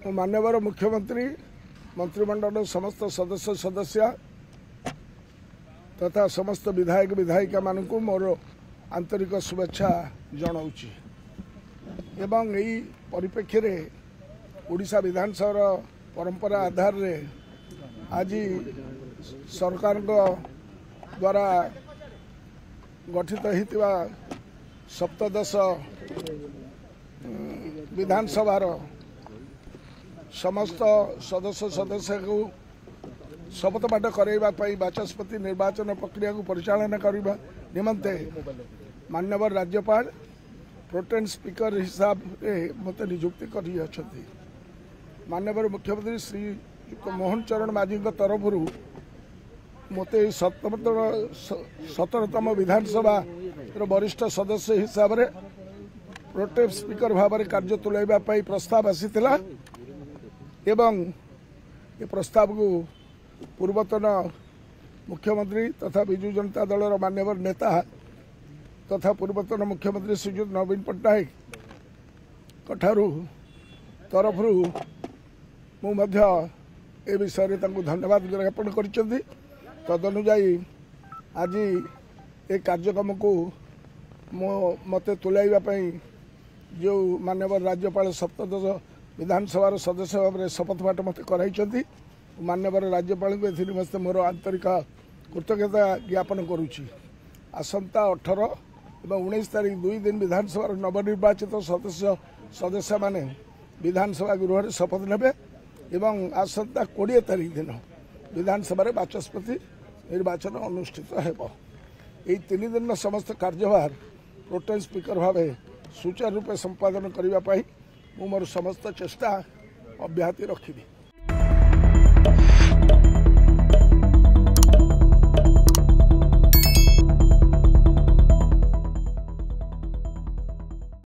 माननीय मुख्यमंत्री मंत्रिमंडल समस्त सदस्य सदस्य तथा समस्त विधायक विधायिका मानू मोर आंतरिक शुभेच्छा जनाऊँगी एवं यही परिप्रेक्षी में ओडिशा विधानसभा परंपरा आधार रे आज सरकार द्वारा गठित होता सप्तदश विधानसभार समस्त सदस्य सदस्य को शपथ पाठ करवाई बाचस्पति निर्वाचन प्रक्रिया को परिचालन करने निमंते माननीय राज्यपाल प्रोटेन स्पीकर हिसाब से मत नियुक्ति कर माननीय मुख्यमंत्री श्री मोहन चरण माझी तरफ मत 17तम विधानसभा वरिष्ठ सदस्य हिसाब से प्रोटेन स्पीकर भाव में कार्य तुलाइवाई प्रस्ताव आसीथिला एवं ये प्रस्ताव को पूर्वतन मुख्यमंत्री तथा विजु जनता दल मान्यवर नेता तथा पूर्वतन मुख्यमंत्री श्रीजुत नवीन पट्टनायक तरफ ए विषय धन्यवाद ज्ञापन कर तदनुजाई आज ये कार्यक्रम को मत तुलाइवाई जो माननीय राज्यपाल सप्तदश विधानसभा सदस्य भाव में शपथ पाठ मत कराई माननीय राज्यपाल को एमस्ते मोर आंतरिक कृतज्ञता ज्ञापन करुच्ची आसंता 18 और 19 तारीख 2 दिन विधानसभा नवनिर्वाचित सदस्य माने विधानसभा गृह शपथ ने एवं आसंता 20 तारीख दिन विधानसभा बाचस्पति निर्वाचन अनुष्ठित हो 3 दिन समस्त कार्यभार प्रोटेन स्पीकर भाव सुचारू रूपे संपादन करने मोर समस्त चेष्टा अब्याहति रखी।